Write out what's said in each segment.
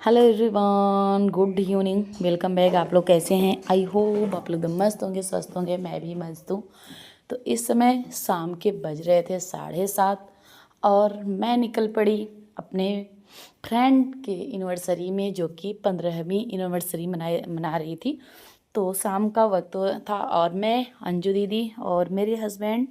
Hello everyone, good evening, welcome back. आप लोग कैसे हैं? आई होप आप लोग एकदम मस्त होंगे, स्वस्थ होंगे। मैं भी मस्त हूँ। तो इस समय शाम के बज रहे थे 7:30 और मैं निकल पड़ी अपने फ्रेंड के एनिवर्सरी में, जो कि 15वीं एनिवर्सरी मना रही थी। तो शाम का वक्त था और मैं, अंजू दीदी और मेरे हस्बैंड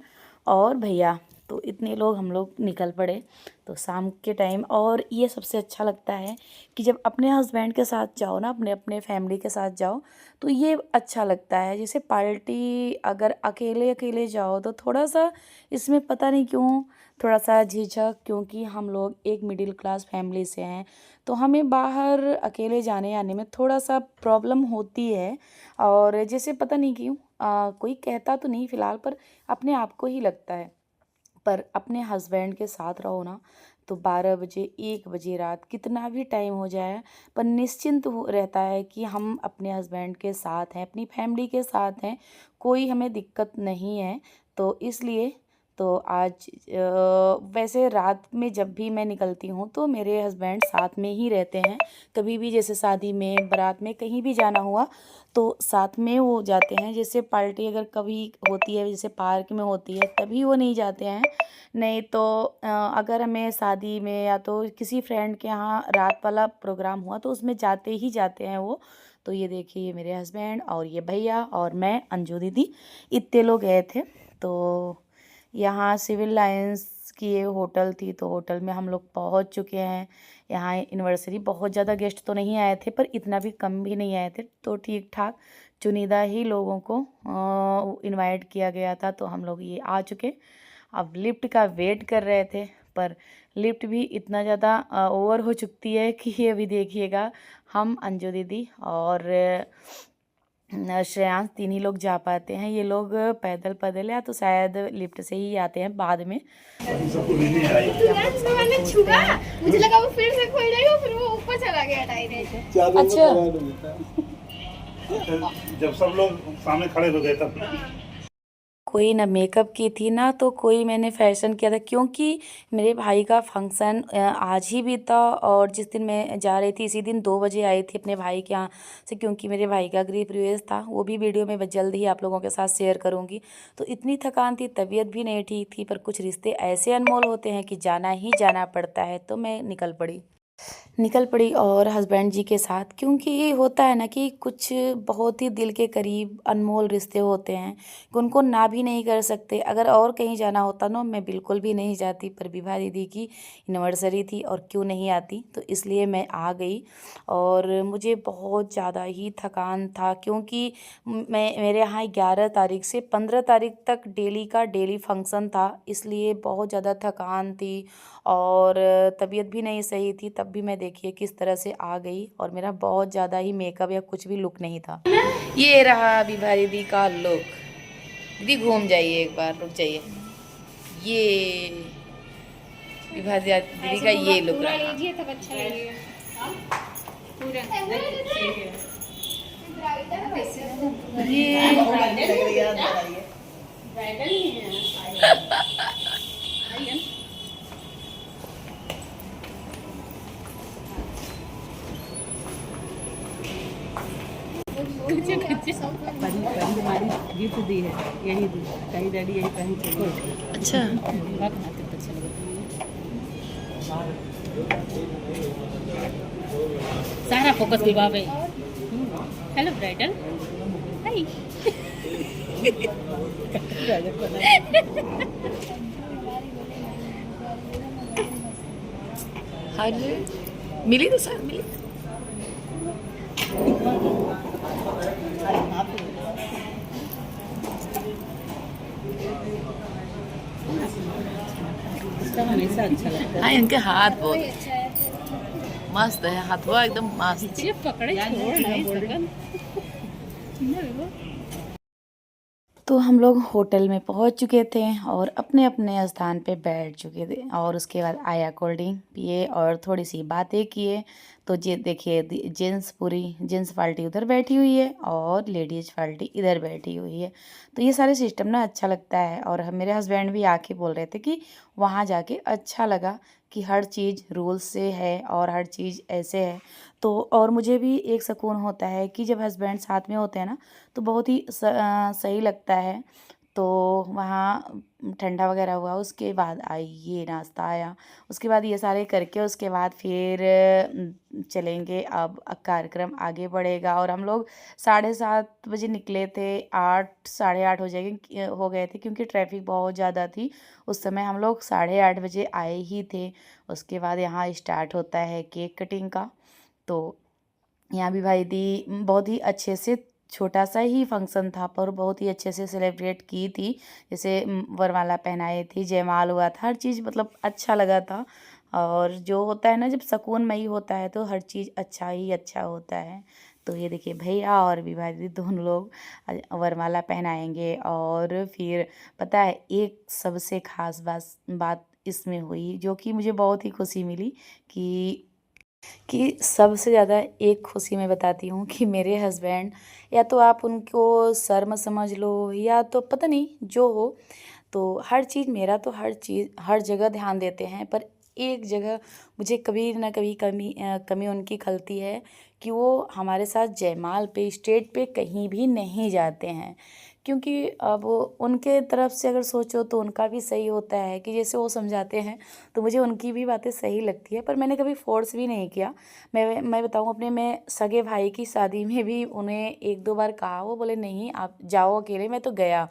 और भैया, तो इतने लोग हम लोग निकल पड़े। तो शाम के टाइम, और ये सबसे अच्छा लगता है कि जब अपने हस्बैंड के साथ जाओ ना, अपने अपने फैमिली के साथ जाओ, तो ये अच्छा लगता है। जैसे पार्टी अगर अकेले अकेले जाओ तो थोड़ा सा इसमें पता नहीं क्यों थोड़ा सा झिझक, क्योंकि हम लोग एक मिडिल क्लास फैमिली से हैं, तो हमें बाहर अकेले जाने आने में थोड़ा सा प्रॉब्लम होती है। और जैसे पता नहीं क्यों कोई कहता तो नहीं फ़िलहाल, पर अपने आप को ही लगता है। पर अपने हस्बैंड के साथ रहो ना, तो 12 बजे 1 बजे रात कितना भी टाइम हो जाए, पर निश्चिंत रहता है कि हम अपने हस्बैंड के साथ हैं, अपनी फैमिली के साथ हैं, कोई हमें दिक्कत नहीं है। तो इसलिए तो आज वैसे रात में जब भी मैं निकलती हूँ तो मेरे हस्बैंड साथ में ही रहते हैं। कभी भी जैसे शादी में, बारात में, कहीं भी जाना हुआ तो साथ में वो जाते हैं। जैसे पार्टी अगर कभी होती है, जैसे पार्क में होती है, तभी वो नहीं जाते हैं। नहीं तो अगर हमें शादी में या तो किसी फ्रेंड के यहाँ रात वाला प्रोग्राम हुआ तो उसमें जाते ही जाते हैं वो। तो ये देखिए, ये मेरे हस्बैंड और ये भैया और मैं, अंजू दीदी, इतने लोग गए थे। तो यहाँ सिविल लाइंस की ये होटल थी, तो होटल में हम लोग पहुँच चुके हैं। यहाँ एनिवर्सरी बहुत ज़्यादा गेस्ट तो नहीं आए थे, पर इतना भी कम भी नहीं आए थे, तो ठीक ठाक चुनिंदा ही लोगों को इनवाइट किया गया था। तो हम लोग ये आ चुके। अब लिफ्ट का वेट कर रहे थे, पर लिफ्ट भी इतना ज़्यादा ओवर हो चुकी है कि ये अभी देखिएगा, हम, अंजू दीदी और श्रेयांश तीन ही लोग जा पाते हैं। ये लोग पैदल पैदल या तो शायद लिफ्ट से ही आते हैं बाद में। मैंने छुआ, मुझे लगा वो फिर से खोल जाएगा, फिर वो ऊपर चला गया डायरेक्ट। अच्छा, जब सब लोग सामने खड़े हो गए तब कोई ना मेकअप की थी ना, तो कोई मैंने फैशन किया था, क्योंकि मेरे भाई का फंक्शन आज ही भी था। और जिस दिन मैं जा रही थी, इसी दिन 2 बजे आई थी अपने भाई के यहाँ से, क्योंकि मेरे भाई का गृह प्रवेश था। वो भी वीडियो में जल्द ही आप लोगों के साथ शेयर करूँगी। तो इतनी थकान थी, तबीयत भी नहीं ठीक थी, पर कुछ रिश्ते ऐसे अनमोल होते हैं कि जाना ही जाना पड़ता है। तो मैं निकल पड़ी और हस्बैंड जी के साथ, क्योंकि ये होता है ना कि कुछ बहुत ही दिल के करीब अनमोल रिश्ते होते हैं कि उनको ना भी नहीं कर सकते। अगर और कहीं जाना होता ना, मैं बिल्कुल भी नहीं जाती, पर विभा दीदी की एनिवर्सरी थी और क्यों नहीं आती, तो इसलिए मैं आ गई। और मुझे बहुत ज़्यादा ही थकान था, क्योंकि मेरे यहाँ 11 तारीख से 15 तारीख तक डेली का डेली फंक्शन था, इसलिए बहुत ज़्यादा थकान थी और तबीयत भी नहीं सही थी। तब भी मैं देखिए किस तरह से आ गई, और मेरा बहुत ज़्यादा ही मेकअप या कुछ भी लुक नहीं था। ये रहा विभा दीदी का लुक। दीदी घूम जाइए एक बार, रुक जाइए। ये विभा दीदी का ये लुक पूरा रहा। लीजिए तब अच्छा लगेगा। पूरा हमारी गिफ्ट दी है, यही दी, कहीं डैडी यही पहन चाहिए। अच्छा, सारा फोकस विवाह पे। हेलो ब्राइडल, हाय। अरे मिली तो सर मिली। इसका हमेशा अच्छा लगता हाँ, इनके हाथ बहुत अच्छा है। मस्त है, हाथवा एकदम मस्त। है। पकड़े छोड़ नहीं सकन। तो हम लोग होटल में पहुंच चुके थे और अपने अपने स्थान पे बैठ चुके थे, और उसके बाद आया कोल्ड ड्रिंक पिए और थोड़ी सी बातें किए। तो जे देखिए, जेंट्स पार्टी उधर बैठी हुई है और लेडीज़ पार्टी इधर बैठी हुई है। तो ये सारे सिस्टम ना अच्छा लगता है। और मेरे हस्बैंड भी आके बोल रहे थे कि वहाँ जाके अच्छा लगा कि हर चीज़ रूल से है और हर चीज़ ऐसे है। तो और मुझे भी एक सुकून होता है कि जब हस्बैंड साथ में होते हैं ना तो बहुत ही सही लगता है। तो वहाँ ठंडा वगैरह हुआ, उसके बाद आई ये नाश्ता आया, उसके बाद ये सारे करके उसके बाद फिर चलेंगे। अब कार्यक्रम आगे बढ़ेगा और हम लोग 7:30 बजे निकले थे, 8 साढ़े 8 हो गए थे क्योंकि ट्रैफिक बहुत ज़्यादा थी। उस समय हम लोग 8:30 बजे आए ही थे। उसके बाद यहाँ स्टार्ट होता है केक कटिंग का। तो यहाँ भी भाई दी बहुत ही अच्छे से, छोटा सा ही फंक्शन था पर बहुत ही अच्छे से सेलिब्रेट की थी। जैसे वरमाला पहनाई थी, जयमाल हुआ था, हर चीज़ मतलब अच्छा लगा था। और जो होता है ना जब सुकूनमयी होता है तो हर चीज़ अच्छा ही अच्छा होता है। तो ये देखिए भैया और विभा दीदी दोनों लोग वरमाला पहनाएंगे। और फिर पता है एक सबसे खास बात इसमें हुई जो कि मुझे बहुत ही खुशी मिली कि सबसे ज़्यादा एक खुशी मैं बताती हूँ कि मेरे हस्बैंड, या तो आप उनको शर्म समझ लो या तो पता नहीं जो हो, तो हर चीज़ मेरा तो हर चीज़ हर जगह ध्यान देते हैं। पर एक जगह मुझे कभी ना कभी कमी उनकी खलती है कि वो हमारे साथ जयमाल पे स्टेज पे कहीं भी नहीं जाते हैं। क्योंकि अब उनके तरफ से अगर सोचो तो उनका भी सही होता है कि जैसे वो समझाते हैं तो मुझे उनकी भी बातें सही लगती है। पर मैंने कभी फोर्स भी नहीं किया। मैं बताऊँ अपने, मैं सगे भाई की शादी में भी उन्हें एक दो बार कहा, वो बोले नहीं आप जाओ अकेले, मैं तो गया।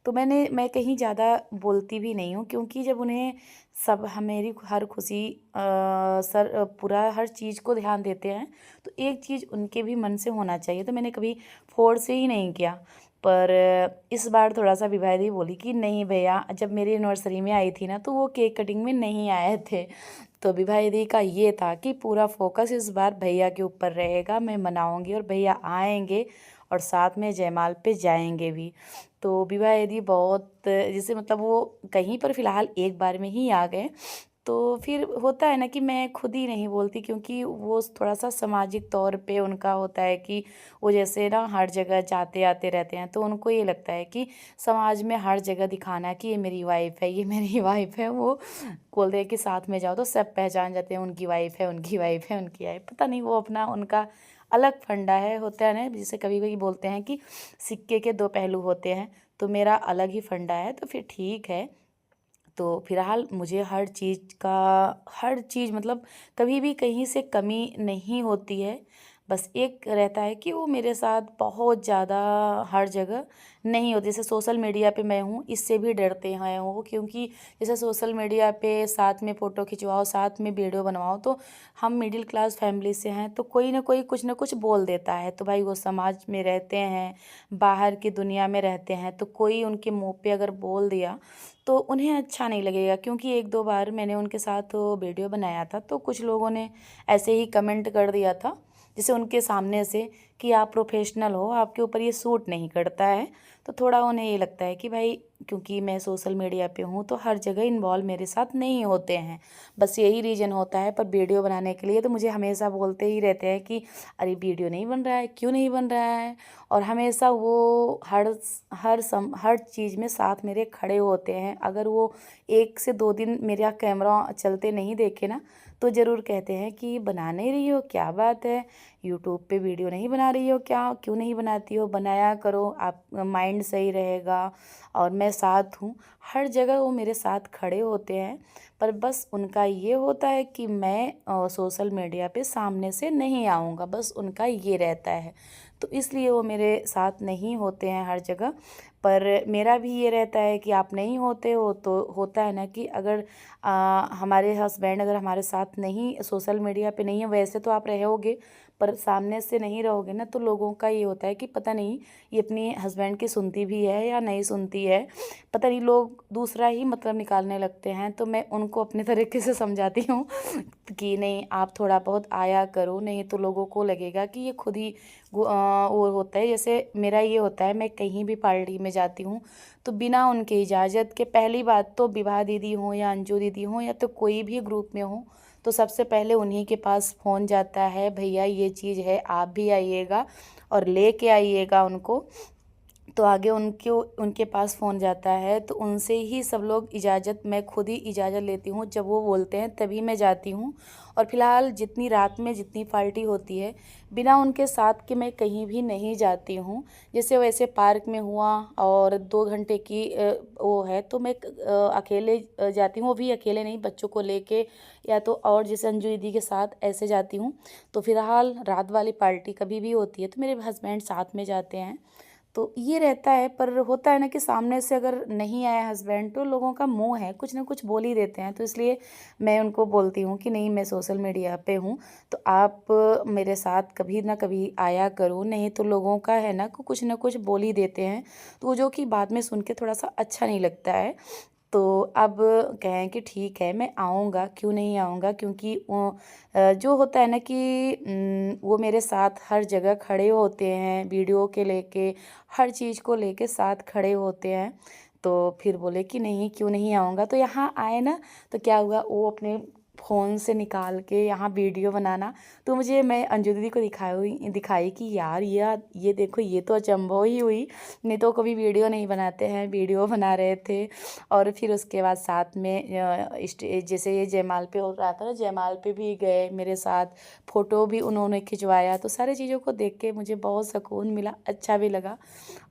तो मैं कहीं ज़्यादा बोलती भी नहीं हूँ क्योंकि जब उन्हें सब मेरी हर खुशी पूरा हर चीज़ को ध्यान देते हैं तो एक चीज़ उनके भी मन से होना चाहिए। तो मैंने कभी फोर्स ही नहीं किया। पर इस बार थोड़ा सा विभा दी बोली कि नहीं भैया, जब मेरी एनिवर्सरी में आई थी ना तो वो केक कटिंग में नहीं आए थे। तो विभा दीदी का ये था कि पूरा फोकस इस बार भैया के ऊपर रहेगा, मैं मनाऊंगी और भैया आएंगे और साथ में जयमाल पे जाएंगे भी। तो विभा दीदी बहुत जैसे मतलब वो कहीं पर फ़िलहाल एक बार में ही आ गए। तो फिर होता है ना कि मैं खुद ही नहीं बोलती क्योंकि वो थोड़ा सा सामाजिक तौर पे उनका होता है कि वो जैसे ना हर जगह जाते आते रहते हैं। तो उनको ये लगता है कि समाज में हर जगह दिखाना कि ये मेरी वाइफ़ है, ये मेरी वाइफ़ है। वो बोलते हैं कि साथ में जाओ तो सब पहचान जाते हैं, उनकी वाइफ़ है, उनकी वाइफ़ है, उनकी वाइफ़। पता नहीं वो अपना उनका अलग फंडा है, होता है ना जिसे कभी कभी बोलते हैं कि सिक्के के दो पहलू होते हैं। तो मेरा अलग ही फंडा है। तो फिर ठीक है। तो फिलहाल मुझे हर चीज़ मतलब कभी भी कहीं से कमी नहीं होती है। बस एक रहता है कि वो मेरे साथ बहुत ज़्यादा हर जगह नहीं होती। जैसे सोशल मीडिया पे मैं हूँ, इससे भी डरते हैं वो क्योंकि जैसे सोशल मीडिया पे साथ में फ़ोटो खिंचवाओ, साथ में वीडियो बनवाओ, तो हम मिडिल क्लास फैमिली से हैं तो कोई ना कोई कुछ ना कुछ बोल देता है। तो भाई वो समाज में रहते हैं, बाहर की दुनिया में रहते हैं, तो कोई उनके मुँह पे अगर बोल दिया तो उन्हें अच्छा नहीं लगेगा। क्योंकि एक दो बार मैंने उनके साथ वीडियो बनाया था तो कुछ लोगों ने ऐसे ही कमेंट कर दिया था जैसे उनके सामने से कि आप प्रोफेशनल हो, आपके ऊपर ये सूट नहीं करता है। तो थोड़ा उन्हें ये लगता है कि भाई क्योंकि मैं सोशल मीडिया पे हूँ तो हर जगह इन्वॉल्व मेरे साथ नहीं होते हैं, बस यही रीज़न होता है। पर वीडियो बनाने के लिए तो मुझे हमेशा बोलते ही रहते हैं कि अरे वीडियो नहीं बन रहा है, क्यों नहीं बन रहा है। और हमेशा वो हर चीज़ में साथ मेरे खड़े होते हैं। अगर वो 1 से 2 दिन मेरा कैमरा चलते नहीं देखे ना तो ज़रूर कहते हैं कि बना नहीं रही हो, क्या बात है, यूट्यूब पे वीडियो नहीं बना रही हो क्या, क्यों नहीं बनाती हो, बनाया करो, आप माइंड सही रहेगा। और मैं साथ हूँ, हर जगह वो मेरे साथ खड़े होते हैं। पर बस उनका ये होता है कि मैं सोशल मीडिया पे सामने से नहीं आऊँगा, बस उनका ये रहता है। तो इसलिए वो मेरे साथ नहीं होते हैं हर जगह। पर मेरा भी ये रहता है कि आप नहीं होते हो तो होता है ना कि अगर हमारे हस्बैंड अगर हमारे साथ नहीं, सोशल मीडिया पे नहीं है, वैसे तो आप रहोगे पर सामने से नहीं रहोगे ना तो लोगों का ये होता है कि पता नहीं ये अपनी हस्बैंड की सुनती भी है या नहीं सुनती है, पता नहीं, लोग दूसरा ही मतलब निकालने लगते हैं। तो मैं उनको अपने तरीके से समझाती हूँ कि नहीं आप थोड़ा बहुत आया करो, नहीं तो लोगों को लगेगा कि ये खुद ही वो होता है। जैसे मेरा ये होता है, मैं कहीं भी पार्टी में जाती हूँ तो बिना उनकी इजाज़त के, पहली बात तो विभा दीदी हो या अंजू दीदी हो या तो कोई भी ग्रुप में हो, तो सबसे पहले उन्हीं के पास फ़ोन जाता है, भैया ये चीज़ है आप भी आइएगा और लेके आइएगा उनको। तो आगे उनके पास फ़ोन जाता है, तो उनसे ही सब लोग इजाज़त, मैं खुद ही इजाज़त लेती हूँ, जब वो बोलते हैं तभी मैं जाती हूँ। और फ़िलहाल जितनी रात में जितनी पार्टी होती है, बिना उनके साथ के मैं कहीं भी नहीं जाती हूँ। जैसे वैसे पार्क में हुआ और 2 घंटे की वो है, तो मैं अकेले जाती हूँ, वो भी अकेले नहीं, बच्चों को लेके, या तो और जैसे अंजू दीदी के साथ ऐसे जाती हूँ। तो फ़िलहाल रात वाली पार्टी कभी भी होती है तो मेरे हस्बैंड साथ में जाते हैं। तो ये रहता है, पर होता है ना कि सामने से अगर नहीं आया हस्बैंड तो लोगों का मुँह है, कुछ ना कुछ बोल ही देते हैं। तो इसलिए मैं उनको बोलती हूँ कि नहीं, मैं सोशल मीडिया पे हूँ, तो आप मेरे साथ कभी ना कभी आया करो, नहीं तो लोगों का है ना कुछ ना कुछ बोल ही देते हैं, तो वो जो कि बाद में सुन के थोड़ा-सा अच्छा नहीं लगता है। तो अब कहें कि ठीक है, मैं आऊँगा, क्यों नहीं आऊँगा, क्योंकि जो होता है ना कि वो मेरे साथ हर जगह खड़े होते हैं, वीडियो के लेके, हर चीज़ को लेके साथ खड़े होते हैं। तो फिर बोले कि नहीं, क्यों नहीं आऊँगा, तो यहाँ आए ना, तो क्या हुआ, वो अपने फ़ोन से निकाल के यहाँ वीडियो बनाना, तो मैं अंजू दीदी को दिखाई कि यार ये देखो, ये तो अचंभव ही हुई, नहीं तो कभी वीडियो नहीं बनाते हैं, वीडियो बना रहे थे। और फिर उसके बाद साथ में जैसे ये जयमाल पे हो रहा था ना, जयमाल पे भी गए मेरे साथ, फ़ोटो भी उन्होंने खिंचवाया, तो सारी चीज़ों को देख के मुझे बहुत सुकून मिला, अच्छा भी लगा।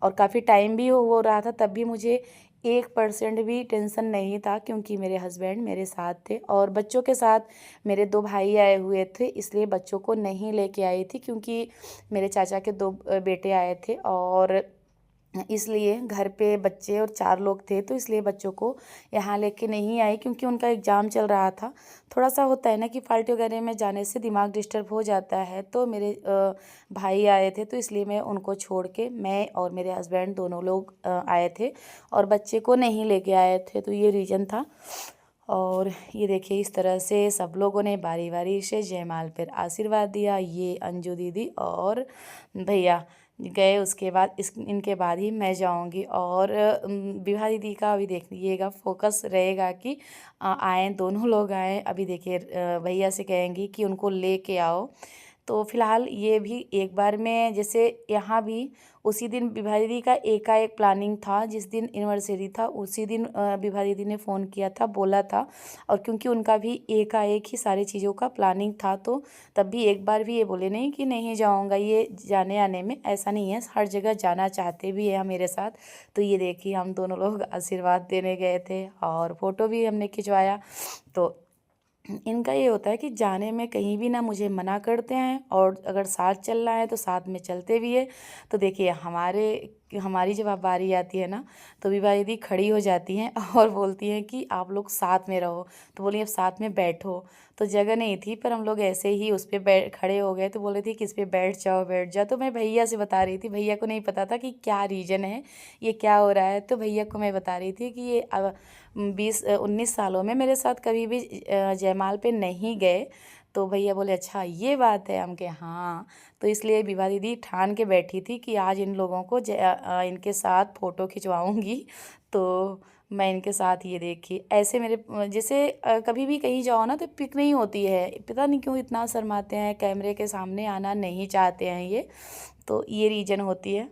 और काफ़ी टाइम भी हो रहा था, तब भी मुझे 1% भी टेंशन नहीं था, क्योंकि मेरे हस्बैंड मेरे साथ थे और बच्चों के साथ मेरे 2 भाई आए हुए थे, इसलिए बच्चों को नहीं लेके आई थी, क्योंकि मेरे चाचा के 2 बेटे आए थे, और इसलिए घर पे बच्चे और 4 लोग थे, तो इसलिए बच्चों को यहाँ लेके नहीं आई, क्योंकि उनका एग्ज़ाम चल रहा था। थोड़ा-सा होता है ना कि पार्टी वगैरह में जाने से दिमाग डिस्टर्ब हो जाता है, तो मेरे भाई आए थे, तो इसलिए मैं उनको छोड़ के मैं और मेरे हस्बैंड दोनों लोग आए थे, और बच्चे को नहीं लेके आए थे, तो ये रीज़न था। और ये देखिए, इस तरह से सब लोगों ने बारी-बारी से जयमाल पर आशीर्वाद दिया। ये अंजू दीदी और भैया गए, उसके बाद इनके बाद ही मैं जाऊंगी। और विभा दीदी का अभी देखिएगा, फोकस रहेगा कि आए, दोनों लोग आए। अभी देखिए, भैया से कहेंगी कि उनको लेके आओ। तो फिलहाल ये भी एक बार में, जैसे यहाँ भी उसी दिन विभा दीदी का एकाएक प्लानिंग था, जिस दिन एनिवर्सरी था उसी दिन विभा दीदी ने फ़ोन किया था, बोला था। और क्योंकि उनका भी एकाएक ही सारी चीज़ों का प्लानिंग था, तो तब भी एक बार भी ये बोले नहीं कि नहीं जाऊँगा, ये जाने आने में ऐसा नहीं है, हर जगह जाना चाहते भी हैं मेरे साथ। तो ये देखिए, हम दोनों लोग आशीर्वाद देने गए थे और फ़ोटो भी हमने खिंचवाया। तो इनका ये होता है कि जाने में कहीं भी ना मुझे मना करते हैं, और अगर साथ चलना है तो साथ में चलते भी है। तो देखिए, हमारी जब अब बारी आती है ना, तो विभा दीदी खड़ी हो जाती हैं और बोलती हैं कि आप लोग साथ में रहो। तो बोली अब साथ में बैठो, तो जगह नहीं थी, पर हम लोग ऐसे ही उस पे खड़े हो गए, तो बोल रही थी किस पे बैठ जाओ बैठ जाओ। तो मैं भैया से बता रही थी, भैया को नहीं पता था कि क्या रीज़न है, ये क्या हो रहा है। तो भैया को मैं बता रही थी कि ये 19 सालों में मेरे साथ कभी भी जयमाल पे नहीं गए। तो भैया बोले अच्छा ये बात है, हम के हाँ। तो इसलिए विभा दीदी ठान के बैठी थी कि आज इन लोगों को इनके साथ फ़ोटो खिंचवाऊँगी। तो मैं इनके साथ, ये देखिए, ऐसे मेरे जैसे कभी भी कहीं जाओ ना तो पिक नहीं होती है, पता नहीं क्यों इतना शर्माते हैं, कैमरे के सामने आना नहीं चाहते हैं ये, तो ये रीज़न होती है।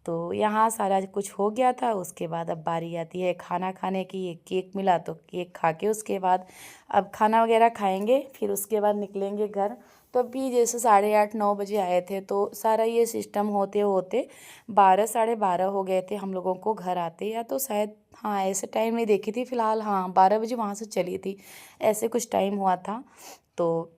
तो यहाँ सारा कुछ हो गया था, उसके बाद अब बारी आती है खाना खाने की। एक केक मिला तो केक खा के उसके बाद अब खाना वगैरह खाएंगे, फिर उसके बाद निकलेंगे घर। तो अभी जैसे 8:30-9 बजे आए थे, तो सारा ये सिस्टम होते होते 12 12:30 हो गए थे हम लोगों को घर आते, या तो शायद, हाँ, ऐसे टाइम में देखी थी फ़िलहाल, हाँ 12 बजे वहाँ से चली थी, ऐसे कुछ टाइम हुआ था। तो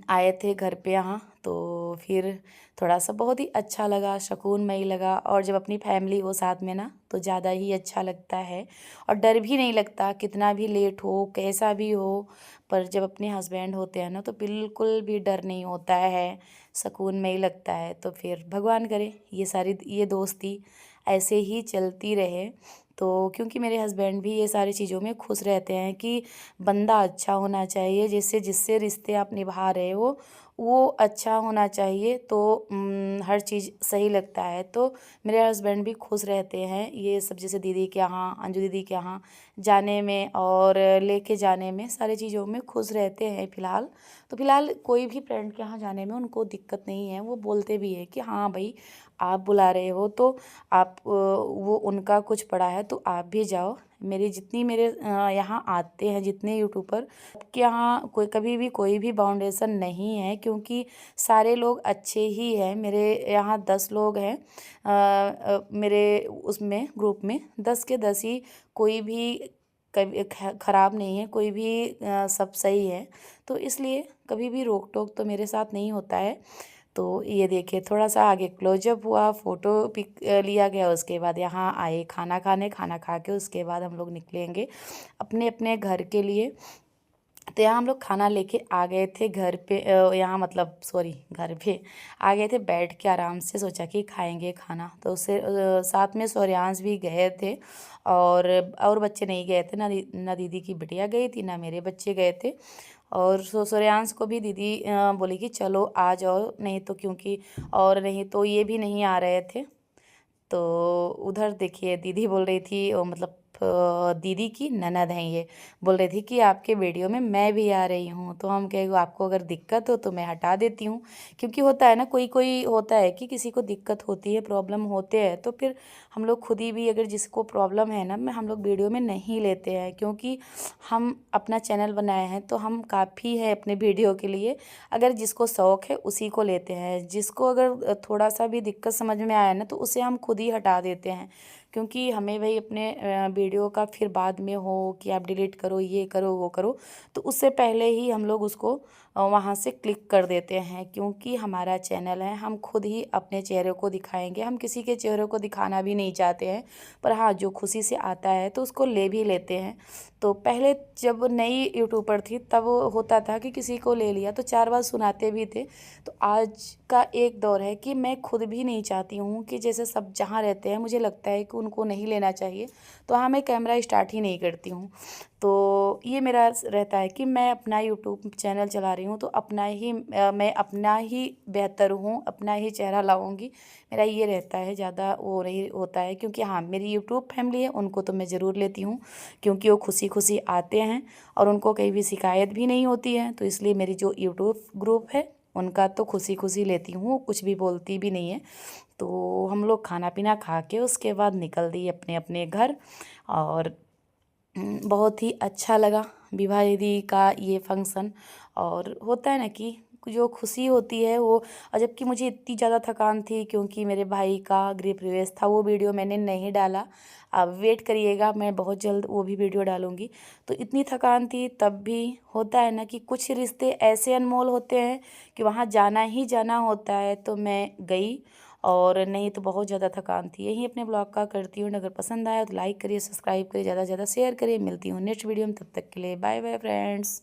आए थे घर पे यहाँ, तो फिर थोड़ा सा बहुत ही अच्छा लगा, सुकूनमयी लगा। और जब अपनी फैमिली हो साथ में ना, तो ज़्यादा ही अच्छा लगता है, और डर भी नहीं लगता, कितना भी लेट हो कैसा भी हो। पर जब अपने हस्बैंड होते हैं ना, तो बिल्कुल भी डर नहीं होता है, सुकूनमयी लगता है। तो फिर भगवान करे ये दोस्ती ऐसे ही चलती रहे। तो क्योंकि मेरे हस्बैंड भी ये सारी चीज़ों में खुश रहते हैं कि बंदा अच्छा होना चाहिए, जिससे जिससे रिश्ते आप निभा रहे हो वो अच्छा होना चाहिए तो हर चीज़ सही लगता है। तो मेरे हस्बैंड भी खुश रहते हैं ये सब, जैसे दीदी के यहाँ, अंजू दीदी के यहाँ जाने में और लेके जाने में, सारी चीज़ों में खुश रहते हैं फ़िलहाल। तो फ़िलहाल कोई भी फ्रेंड के यहाँ जाने में उनको दिक्कत नहीं है, वो बोलते भी है कि हाँ भाई आप बुला रहे हो तो आप वो उनका कुछ पड़ा है तो आप भी जाओ। मेरी जितनी मेरे यहाँ आते हैं जितने यूट्यूबर के यहाँ कोई कभी भी कोई भी बाउंडेशन नहीं है, क्योंकि सारे लोग अच्छे ही हैं। मेरे यहाँ 10 लोग हैं मेरे उसमें ग्रुप में, 10 के 10 ही, कोई भी कभी ख़राब नहीं है, कोई भी सब सही है। तो इसलिए कभी भी रोक टोक तो मेरे साथ नहीं होता है। तो ये देखिए थोड़ा सा आगे क्लोजअप हुआ, फ़ोटो पिक लिया गया, उसके बाद यहाँ आए खाना खाने, खाना खा के उसके बाद हम लोग निकलेंगे अपने अपने घर के लिए। तो यहाँ हम लोग खाना लेके आ गए थे घर पे, यहाँ मतलब सॉरी घर पे आ गए थे, बैठ के आराम से सोचा कि खाएंगे खाना। तो उससे साथ में सौर्यांश भी गए थे और बच्चे नहीं गए थे, ना दीदी की बिटिया गई थी, ना मेरे बच्चे गए थे। और सौर्यांश को भी दीदी बोली कि चलो आ जाओ, नहीं तो क्योंकि और नहीं तो ये भी नहीं आ रहे थे। तो उधर देखिए दीदी बोल रही थी, मतलब दीदी की ननद हैं ये, बोल रही थी कि आपके वीडियो में मैं भी आ रही हूँ। तो हम कहे आपको अगर दिक्कत हो तो मैं हटा देती हूँ, क्योंकि होता है ना कोई कोई होता है कि किसी को दिक्कत होती है, प्रॉब्लम होते हैं, तो फिर हम लोग खुद ही भी अगर जिसको प्रॉब्लम है ना, हम लोग वीडियो में नहीं लेते हैं, क्योंकि हम अपना चैनल बनाए हैं तो हम काफ़ी है अपने वीडियो के लिए। अगर जिसको शौक़ है उसी को लेते हैं, जिसको अगर थोड़ा सा भी दिक्कत समझ में आया ना तो उसे हम खुद ही हटा देते हैं, क्योंकि हमें भाई अपने वीडियो का फिर बाद में हो कि आप डिलीट करो, ये करो, वो करो, तो उससे पहले ही हम लोग उसको वहाँ से क्लिक कर देते हैं। क्योंकि हमारा चैनल है, हम खुद ही अपने चेहरे को दिखाएंगे, हम किसी के चेहरे को दिखाना भी नहीं चाहते हैं, पर हाँ जो खुशी से आता है तो उसको ले भी लेते हैं। तो पहले जब नई यूट्यूबर थी तब होता था कि किसी को ले लिया तो 4 बार सुनाते भी थे। तो आज का एक दौर है कि मैं खुद भी नहीं चाहती हूँ कि जैसे सब जहाँ रहते हैं मुझे लगता है कि उनको नहीं लेना चाहिए, तो हाँ मैं कैमरा स्टार्ट ही नहीं करती हूँ। तो ये मेरा रहता है कि मैं अपना यूट्यूब चैनल चला रही हूँ तो मैं अपना ही बेहतर हूँ, अपना ही चेहरा लाऊंगी, मेरा ये रहता है, ज़्यादा वो नहीं होता है। क्योंकि हाँ मेरी यूट्यूब फैमिली है, उनको तो मैं ज़रूर लेती हूँ, क्योंकि वो खुशी खुशी आते हैं और उनको कहीं भी शिकायत भी नहीं होती है। तो इसलिए मेरी जो यूट्यूब ग्रुप है उनका तो खुशी खुशी लेती हूँ, कुछ भी बोलती भी नहीं है। तो हम लोग खाना पीना खा के उसके बाद निकल दिए अपने अपने घर। और बहुत ही अच्छा लगा विभा दीदी का ये फंक्शन। और होता है ना कि जो खुशी होती है वो, और जबकि मुझे इतनी ज़्यादा थकान थी क्योंकि मेरे भाई का गृह प्रवेश था, वो वीडियो मैंने नहीं डाला, आप वेट करिएगा, मैं बहुत जल्द वो भी वीडियो डालूँगी। तो इतनी थकान थी तब भी होता है ना कि कुछ रिश्ते ऐसे अनमोल होते हैं कि वहाँ जाना ही जाना होता है, तो मैं गई। और नहीं तो बहुत ज़्यादा थकान थी। यही अपने ब्लॉग का करती हूँ, अगर पसंद आया तो लाइक करिए, सब्सक्राइब करिए, ज़्यादा से ज़्यादा शेयर करिए। मिलती हूँ नेक्स्ट वीडियो में, तब तक के लिए बाय बाय फ्रेंड्स।